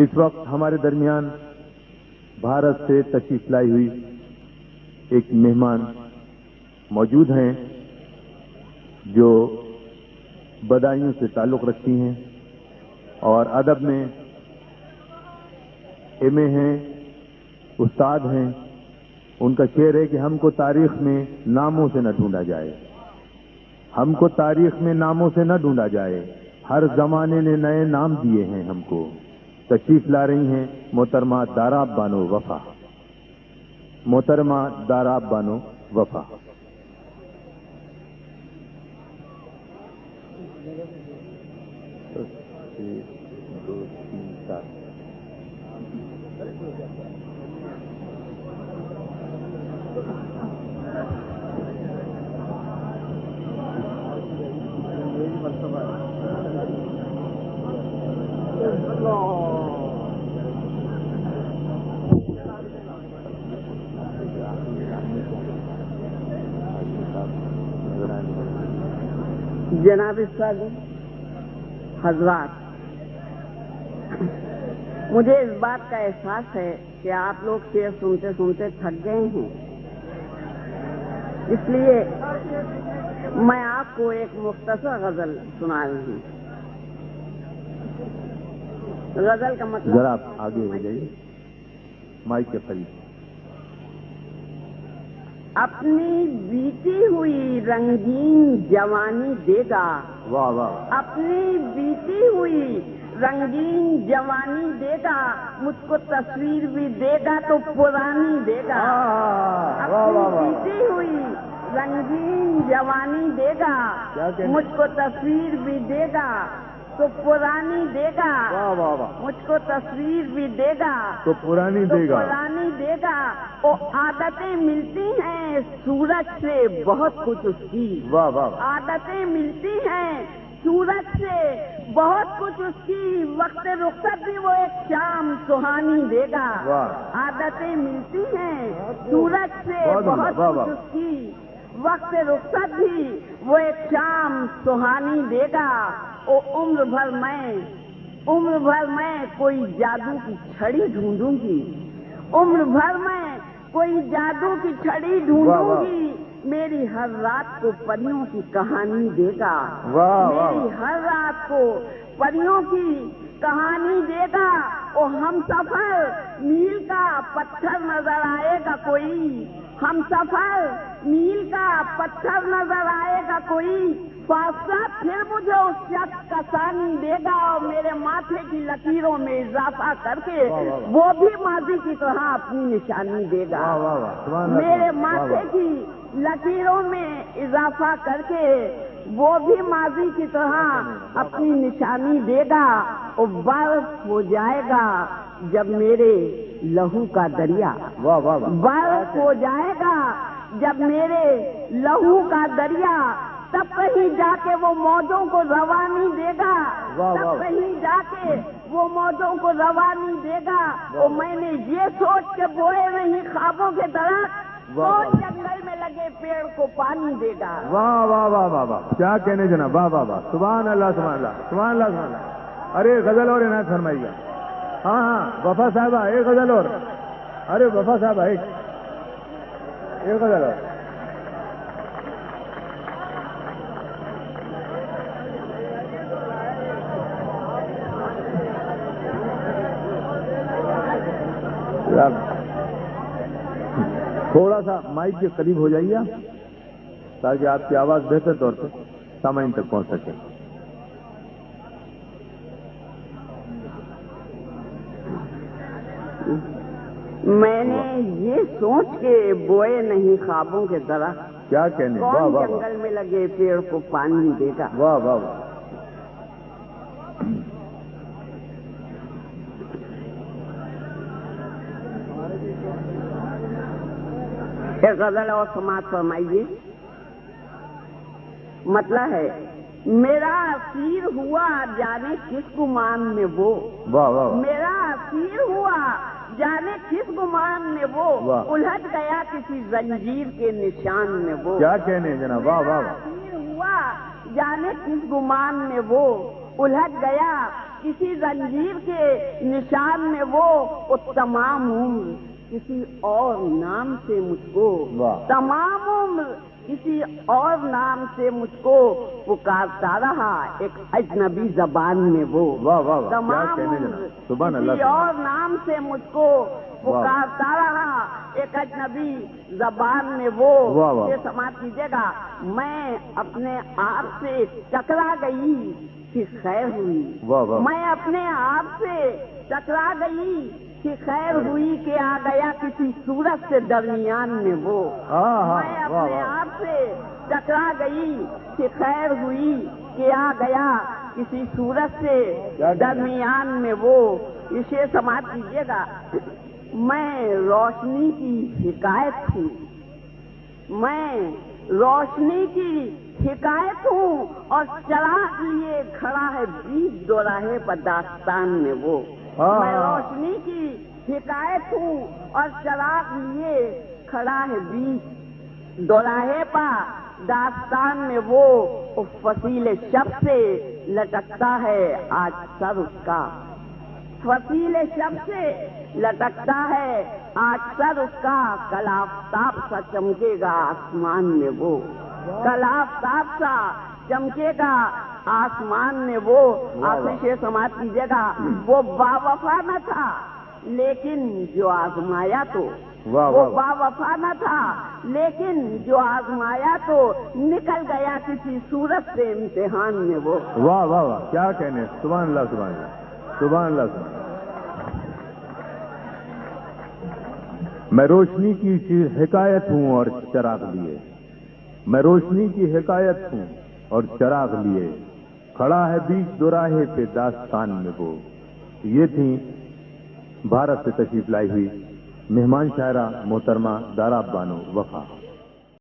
اس وقت ہمارے درمیان بھارت سے تشریف لائی ہوئی ایک مہمان موجود ہیں جو بدایوں سے تعلق رکھتی ہیں اور ادب میں ایم اے ہیں، استاد ہیں. ان کا شعر ہے کہ ہم کو تاریخ میں ناموں سے نہ ڈھونڈا جائے، ہم کو تاریخ میں ناموں سے نہ ڈھونڈا جائے، ہر زمانے نے نئے نام دیے ہیں ہم کو. تشریف لا رہی ہیں محترمہ داراب بانو وفا. محترمہ داراب بانو وفا. جناب السادی حضرات، مجھے اس بات کا احساس ہے کہ آپ لوگ شعر سنتے سنتے تھک گئے ہیں، اس لیے میں آپ کو ایک مختصر غزل سنا رہی ہوں. غزل کا مطلب ذرا آپ آگے ہو جائیے مائک کے قریب. اپنی بیتی ہوئی رنگین جوانی دے گا. واہ واہ. اپنی بیتی ہوئی رنگین جوانی دے گا، مجھ کو تصویر بھی دے گا تو پرانی دے گا. اپنی بیتی ہوئی رنگین جوانی دے گا، مجھ کو تصویر بھی دے گا تو پرانی دے گا. مجھ کو تصویر بھی دے گا تو پرانی دے گا. پرانی دے گا. وہ عادتیں ملتی ہیں سورج سے بہت کچھ اس کی. واہ واہ. عادتیں ملتی ہیں سورج سے بہت کچھ اس کی. وقت رخصت بھی وہ ایک شام سہانی دے گا. عادتیں ملتی ہیں سورج سے بہت کچھ اس کی. وقت رخصت بھی وہ ایک شام سہانی دے گا. او عمر بھر میں کوئی جادو کی چھڑی ڈھونڈوں گی. عمر بھر میں کوئی جادو کی چھڑی ڈھونڈوں گی. میری ہر رات کو پریوں کی کہانی دے گا. میری ہر رات کو پریوں کی کہانی دے گا. او ہم سفر میل کا پتھر نظر آئے گا کوئی. ہم سفر میل کا پتھر نظر آئے گا کوئی. فاصلہ پھر مجھے اس شخص کا ثانی دے گا اور میرے ماتھے کی لکیروں میں اضافہ کر کے وہ بھی ماضی کی طرح اپنی نشانی دے گا. میرے ماتھے کی لکیروں میں اضافہ کر کے وہ بھی ماضی کی طرح اپنی نشانی دے گا. اور برف ہو جائے گا جب میرے لہو کا دریا. برف ہو جائے گا جب میرے لہو کا دریا. تب کہیں جا کے وہ موجوں کو روانی دے گا. تب کہیں جا کے وہ موجوں کو روانی دے گا. اور میں نے یہ سوچ کے بوئے نہیں خوابوں کے درخت، کون جنگل میں لگے پیڑ کو پانی دے گا. واہ واہ واہ واہ واہ. کیا کہنے جناب. واہ واہ واہ. سبحان اللہ سبحان اللہ سبحان اللہ سبحان اللہ. ارے غزل اور عنایت فرمائی گا. ہاں ہاں وفا صاحبہ ایک غزل اور. ارے وفا صاحبہ ایک غزل اور. تھوڑا سا مائک کے قریب ہو جائیے تاکہ آپ کی آواز بہتر طور سے سامعین تک پہنچ سکے. میں نے یہ سوچ کے بوئے نہیں خوابوں کے درخت، کیا کہنے. کون جنگل میں لگے پیڑ کو پانی دے گا. واہ واہ واہ. ایک غزل اور سماعت فرمائیے. مطلب ہے میرا اسیر ہوا جانے کس گمان میں وہ. واہ واہ. میرا اسیر ہوا جانے کس گمان میں وہ. الجھ گیا کسی زنجیر کے نشان میں وہ. کیا کہنے جناب. واہ واہ. اسیر ہوا جانے کس گمان میں وہ. الجھ گیا کسی زنجیر کے نشان میں وہ تمام عمر کسی اور نام سے مجھ کو تمام عمر کسی اور نام سے مجھ کو پکارتا رہا ایک اجنبی زبان میں وہ تمام عمر کسی اور نام سے مجھ کو پکارتا رہا ایک اجنبی زبان میں وہ یہ سماعت کیجیے گا میں اپنے آپ سے ٹکرا گئی کہ خیر ہوئی میں اپنے آپ سے ٹکرا گئی کہ خیر ہوئی کہ آ گیا کسی صورت سے درمیان میں وہ میں اپنے آپ سے ٹکرا گئی کہ خیر ہوئی کہ آ گیا کسی صورت سے درمیان میں وہ اسے سماعت کیجیے گا میں روشنی کی حکایت ہوں میں روشنی کی حکایت ہوں اور چراغ لیے کھڑا ہے بیچ دوراہے پر داستان میں وہ میں روشنی کی حکایت ہوں اور چراغ لیے کھڑا ہے بیچ دوراہے پر داستان میں وہ فصیل شب سے لٹکتا ہے آج سر اس کا فصیل شب سے لٹکتا ہے آج سر اس کا کل آفتاب سا چمکے گا آسمان میں وہ کل آفتاب سا چمکے گا آسمان میں وہ آخری شعر سماعت کیجیے گا وہ با وفا نہ تھا لیکن جو آزمایا تو وہ با وفا نہ تھا لیکن جو آزمایا تو نکل گیا کسی صورت سے امتحان میں وہ واہ واہ واہ کیا کہنے سبحان اللہ سبحان اللہ سبحان اللہ سبحان اللہ میں روشنی کی حکایت ہوں اور چراغ لیے میں روشنی کی حکایت ہوں اور چراغ لیے کھڑا ہے بیچ دوراہے پہ داستان میں وہ یہ تھی بھارت سے تشریف لائی ہوئی مہمان شاعرہ محترمہ دارا بانو وفا